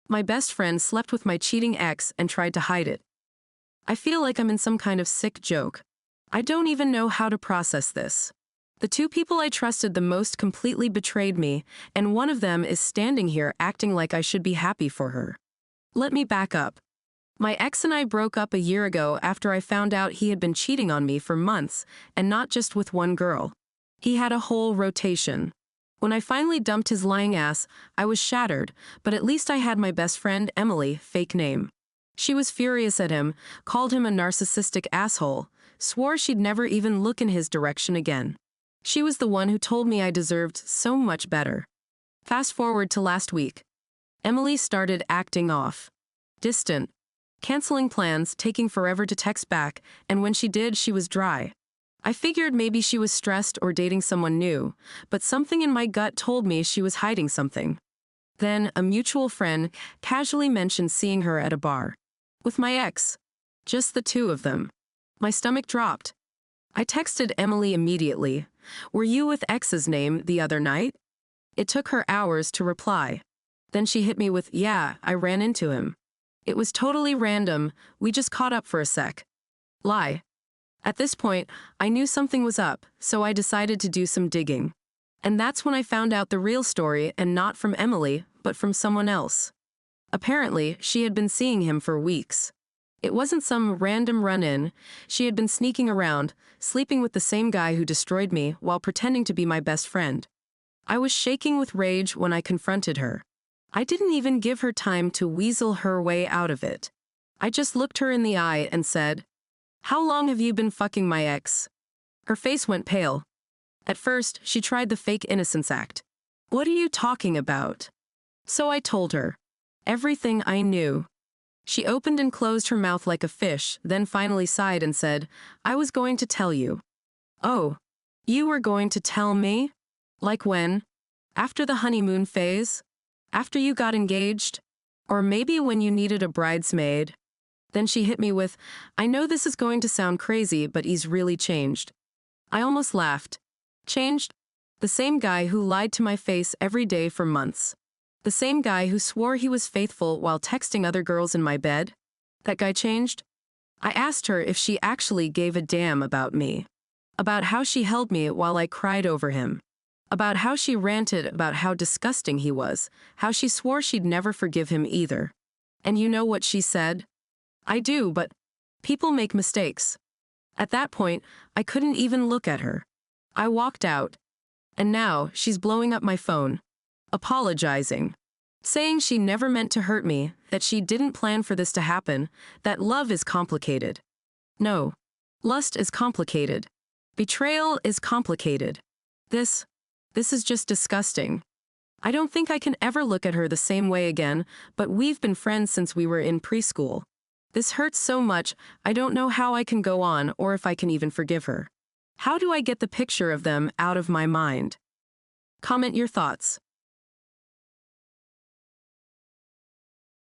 My best friend slept with my cheating ex and tried to hide it. I feel like I'm in some kind of sick joke. I don't even know how to process this. The two people I trusted the most completely betrayed me, and one of them is standing here acting like I should be happy for her. Let me back up. My ex and I broke up a year ago after I found out he had been cheating on me for months, and not just with one girl. He had a whole rotation. When I finally dumped his lying ass, I was shattered, but at least I had my best friend, Emily, fake name. She was furious at him, called him a narcissistic asshole, swore she'd never even look in his direction again. She was the one who told me I deserved so much better. Fast forward to last week. Emily started acting off. Distant. Canceling plans, taking forever to text back, and when she did, she was dry. I figured maybe she was stressed or dating someone new, but something in my gut told me she was hiding something. Then, a mutual friend casually mentioned seeing her at a bar. With my ex. Just the two of them. My stomach dropped. I texted Emily immediately. "Were you with ex's name the other night?" It took her hours to reply. Then she hit me with, "Yeah, I ran into him. It was totally random, we just caught up for a sec." Lie. At this point, I knew something was up, so I decided to do some digging. And that's when I found out the real story, and not from Emily, but from someone else. Apparently, she had been seeing him for weeks. It wasn't some random run-in. She had been sneaking around, sleeping with the same guy who destroyed me while pretending to be my best friend. I was shaking with rage when I confronted her. I didn't even give her time to weasel her way out of it. I just looked her in the eye and said, "How long have you been fucking my ex?" Her face went pale. At first, she tried the fake innocence act. "What are you talking about?" So I told her. Everything I knew. She opened and closed her mouth like a fish, then finally sighed and said, "I was going to tell you." "Oh, you were going to tell me? Like when? After the honeymoon phase? After you got engaged? Or maybe when you needed a bridesmaid?" Then she hit me with, "I know this is going to sound crazy, but he's really changed." I almost laughed. Changed? The same guy who lied to my face every day for months. The same guy who swore he was faithful while texting other girls in my bed? That guy changed? I asked her if she actually gave a damn about me. About how she held me while I cried over him. About how she ranted about how disgusting he was, how she swore she'd never forgive him either. And you know what she said? "I do, but people make mistakes." At that point, I couldn't even look at her. I walked out. And now, she's blowing up my phone. Apologizing. Saying she never meant to hurt me, that she didn't plan for this to happen, that love is complicated. No. Lust is complicated. Betrayal is complicated. This is just disgusting. I don't think I can ever look at her the same way again, but we've been friends since we were in preschool. This hurts so much, I don't know how I can go on or if I can even forgive her. How do I get the picture of them out of my mind? Comment your thoughts.